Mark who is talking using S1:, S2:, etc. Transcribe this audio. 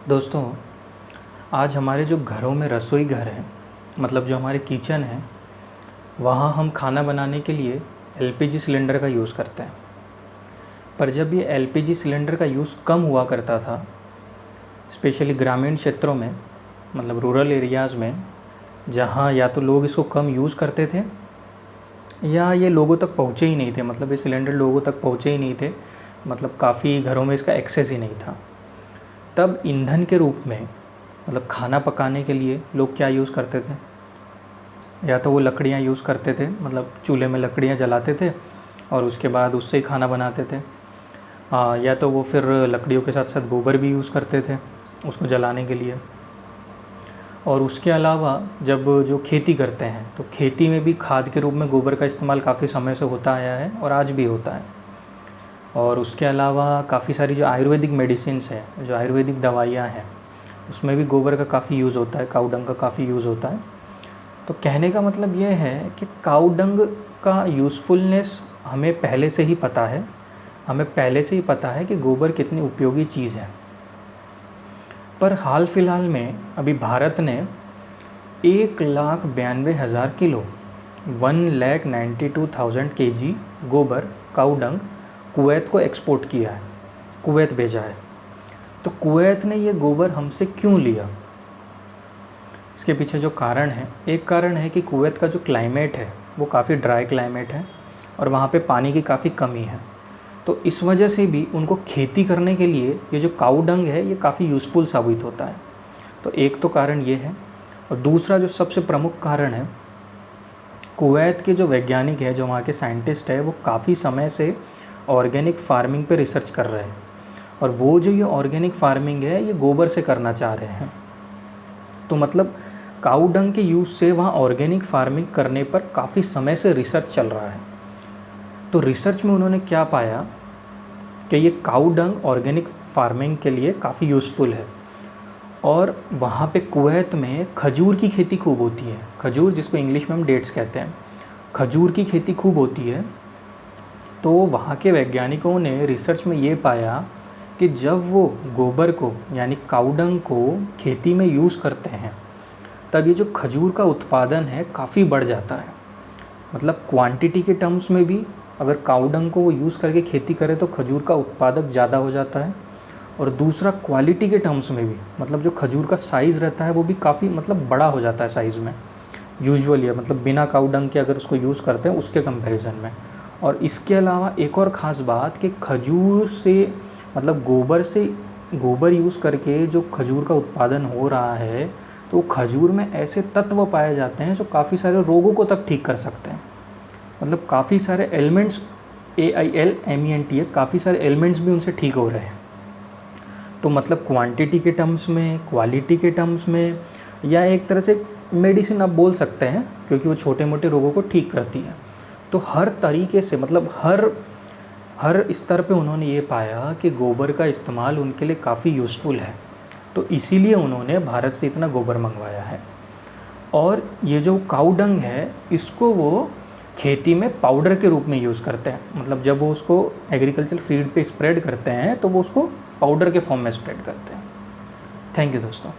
S1: दोस्तों, आज हमारे जो घरों में रसोई घर हैं, मतलब जो हमारे किचन हैं, वहाँ हम खाना बनाने के लिए एलपीजी सिलेंडर का यूज़ करते हैं। पर जब ये एलपीजी सिलेंडर का यूज़ कम हुआ करता था, स्पेशली ग्रामीण क्षेत्रों में, मतलब रूरल एरियाज़ में, जहाँ या तो लोग इसको कम यूज़ करते थे या ये लोगों तक पहुँचे ही नहीं थे, मतलब ये सिलेंडर लोगों तक पहुँचे ही नहीं थे, मतलब काफ़ी घरों में इसका एक्सेस ही नहीं था। तब ईंधन के रूप में, मतलब खाना पकाने के लिए लोग क्या यूज़ करते थे? या तो वो लकड़ियाँ यूज़ करते थे, मतलब चूल्हे में लकड़ियाँ जलाते थे और उसके बाद उससे ही खाना बनाते थे। या तो वो फिर लकड़ियों के साथ साथ गोबर भी यूज़ करते थे उसको जलाने के लिए। और उसके अलावा जब जो खेती करते हैं तो खेती में भी खाद के रूप में गोबर का इस्तेमाल काफ़ी समय से होता आया है और आज भी होता है। और उसके अलावा काफ़ी सारी जो आयुर्वेदिक मेडिसिन्स हैं, जो आयुर्वेदिक दवाइयाँ हैं, उसमें भी गोबर का काफ़ी यूज़ होता है, काऊ डंग का काफ़ी यूज़ होता है। तो कहने का मतलब ये है कि काऊ डंग का यूज़फुलनेस हमें पहले से ही पता है। हमें पहले से ही पता है कि गोबर कितनी उपयोगी चीज़ है। पर हाल फिलहाल में अभी भारत ने 1,92,000 किलो 1,92,000 kg गोबर, काऊ डंग, कुवैत को एक्सपोर्ट किया है, कुवैत भेजा है। तो कुवैत ने ये गोबर हमसे क्यों लिया? इसके पीछे जो कारण है, एक कारण है कि कुवैत का जो क्लाइमेट है वो काफ़ी ड्राई क्लाइमेट है और वहाँ पे पानी की काफ़ी कमी है। तो इस वजह से भी उनको खेती करने के लिए ये जो काऊ डंग है ये काफ़ी यूज़फुल साबित होता है। तो एक तो कारण ये है। और दूसरा जो सबसे प्रमुख कारण है, कुवैत के जो वैज्ञानिक है, जो वहाँ के साइंटिस्ट है, वो काफ़ी समय से ऑर्गेनिक फार्मिंग पे रिसर्च कर रहे हैं। और वो जो ये ऑर्गेनिक फार्मिंग है ये गोबर से करना चाह रहे हैं। तो मतलब काऊ डंग के यूज़ से वहाँ ऑर्गेनिक फार्मिंग करने पर काफ़ी समय से रिसर्च चल रहा है। तो रिसर्च में उन्होंने क्या पाया कि ये काऊ डंग ऑर्गेनिक फार्मिंग के लिए काफ़ी यूज़फुल है। और वहाँ पे कुवैत में खजूर की खेती खूब होती है। खजूर, जिसको इंग्लिश में हम डेट्स कहते हैं, खजूर की खेती खूब होती है। तो वहाँ के वैज्ञानिकों ने रिसर्च में ये पाया कि जब वो गोबर को, यानी काऊ डंग को खेती में यूज़ करते हैं, तब ये जो खजूर का उत्पादन है काफ़ी बढ़ जाता है। मतलब क्वांटिटी के टर्म्स में भी अगर काऊ डंग को वो यूज़ करके खेती करे तो खजूर का उत्पादक ज़्यादा हो जाता है। और दूसरा क्वालिटी के टर्म्स में भी, मतलब जो खजूर का साइज़ रहता है वो भी काफ़ी मतलब बड़ा हो जाता है साइज़ में यूजुअली, मतलब बिना काऊ डंग के अगर उसको यूज़ करते हैं उसके कंपैरिजन में। और इसके अलावा एक और ख़ास बात कि खजूर से, मतलब गोबर से, गोबर यूज़ करके जो खजूर का उत्पादन हो रहा है, तो खजूर में ऐसे तत्व पाए जाते हैं जो काफ़ी सारे रोगों को तक ठीक कर सकते हैं। मतलब काफ़ी सारे एलिमेंट्स, AILMENTS, काफ़ी सारे एलिमेंट्स भी उनसे ठीक हो रहे हैं। तो मतलब क्वांटिटी के टर्म्स में, क्वालिटी के टर्म्स में, या एक तरह से मेडिसिन आप बोल सकते हैं, क्योंकि वो छोटे मोटे रोगों को ठीक करती है। तो हर तरीके से, मतलब हर स्तर पे उन्होंने ये पाया कि गोबर का इस्तेमाल उनके लिए काफ़ी यूज़फुल है। तो इसीलिए उन्होंने भारत से इतना गोबर मंगवाया है। और ये जो काऊ डंग है, इसको वो खेती में पाउडर के रूप में यूज़ करते हैं। मतलब जब वो उसको एग्रीकल्चर फील्ड पे स्प्रेड करते हैं तो वो उसको पाउडर के फॉर्म में स्प्रेड करते हैं। थैंक यू दोस्तों।